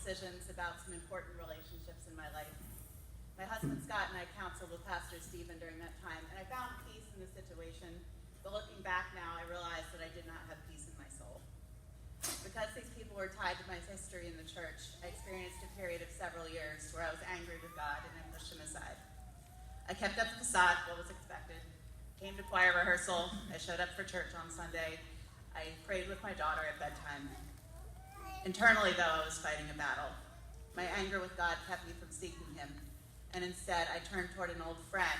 decisions about some important relationships in my life. My husband Scott and I counseled with Pastor Stephen during that time, and I found peace in the situation, but looking back now, I realized that I did not have peace in my soul. Because these people were tied to my history in the church, I experienced a period of several years where I was angry with God and I pushed him aside. I kept up the facade, what was expected, came to choir rehearsal, I showed up for church on Sunday, I prayed with my daughter at bedtime. Internally, though, I was fighting a battle. My anger with God kept me from seeking him, and instead I turned toward an old friend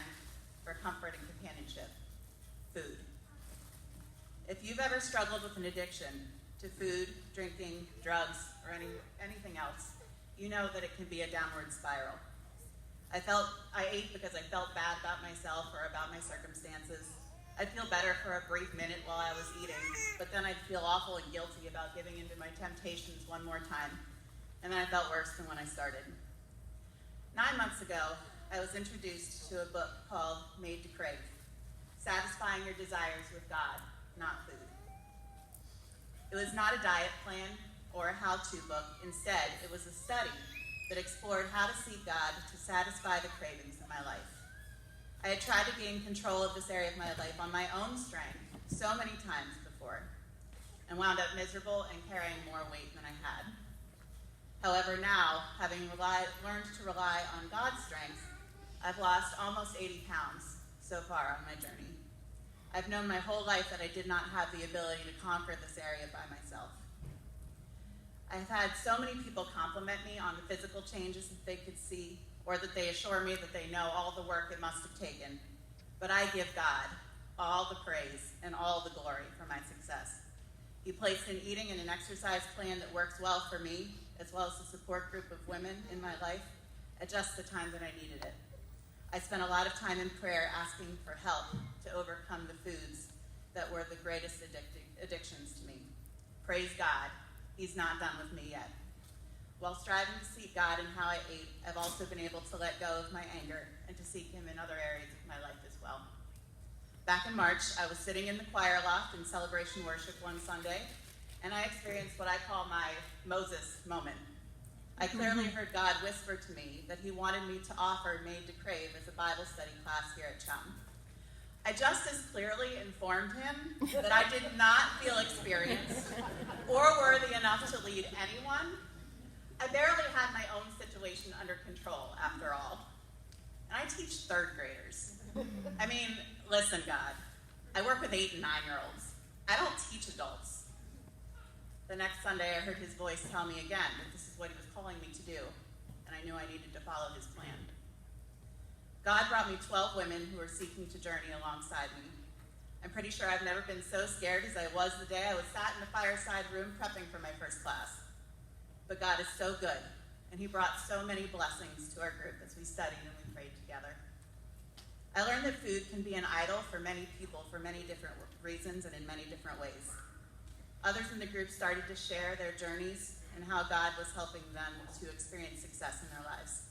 for comfort and companionship: food. If you've ever struggled with an addiction to food, drinking, drugs, or anything else, you know that it can be a downward spiral. I ate because I felt bad about myself or about my circumstances. I'd feel better for a brief minute while I was eating, but then I'd feel awful and guilty about giving into my temptations one more time, and then I felt worse than when I started. 9 months ago, I was introduced to a book called Made to Crave: Satisfying Your Desires with God, Not Food. It was not a diet plan or a how-to book. Instead, it was a study that explored how to seek God to satisfy the cravings in my life. I had tried to gain control of this area of my life on my own strength so many times before, and wound up miserable and carrying more weight than I had. However, now, having learned to rely on God's strength, I've lost almost 80 pounds so far on my journey. I've known my whole life that I did not have the ability to conquer this area by myself. I've had so many people compliment me on the physical changes that they could see, or that they assure me that they know all the work it must have taken. But I give God all the praise and all the glory for my success. He placed an eating and an exercise plan that works well for me, as well as a support group of women in my life, at just the time that I needed it. I spent a lot of time in prayer asking for help to overcome the foods that were the greatest addictions to me. Praise God, he's not done with me yet. While striving to seek God in how I ate, I've also been able to let go of my anger and to seek him in other areas of my life as well. Back in March, I was sitting in the choir loft in celebration worship one Sunday, and I experienced what I call my Moses moment. I clearly heard God whisper to me that he wanted me to offer Made to Crave as a Bible study class here at Chum. I just as clearly informed him that I did not feel experienced or worthy enough to lead anyone. I barely had my own situation under control, after all. And I teach third graders. I mean, listen, God, I work with 8 and 9-year-olds. I don't teach adults. The next Sunday, I heard his voice tell me again that this is what he was calling me to do, and I knew I needed to follow his plan. God brought me 12 women who were seeking to journey alongside me. I'm pretty sure I've never been so scared as I was the day I was sat in the fireside room prepping for my first class. But God is so good, and he brought so many blessings to our group as we studied and we prayed together. I learned that food can be an idol for many people for many different reasons and in many different ways. Others in the group started to share their journeys and how God was helping them to experience success in their lives.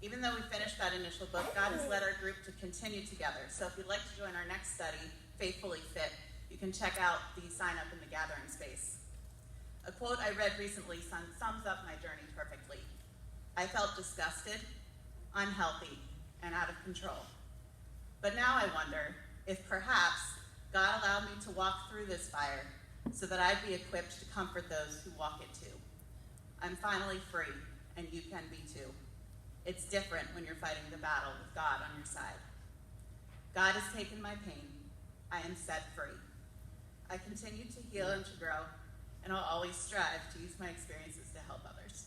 Even though we finished that initial book, God has led our group to continue together. So if you'd like to join our next study, Faithfully Fit, you can check out the sign up in the gathering space. A quote I read recently sums up my journey perfectly. I felt disgusted, unhealthy, and out of control. But now I wonder if perhaps God allowed me to walk through this fire so that I'd be equipped to comfort those who walk it too. I'm finally free, and you can be too. It's different when you're fighting the battle with God on your side. God has taken my pain. I am set free. I continue to heal and to grow, and I'll always strive to use my experiences to help others.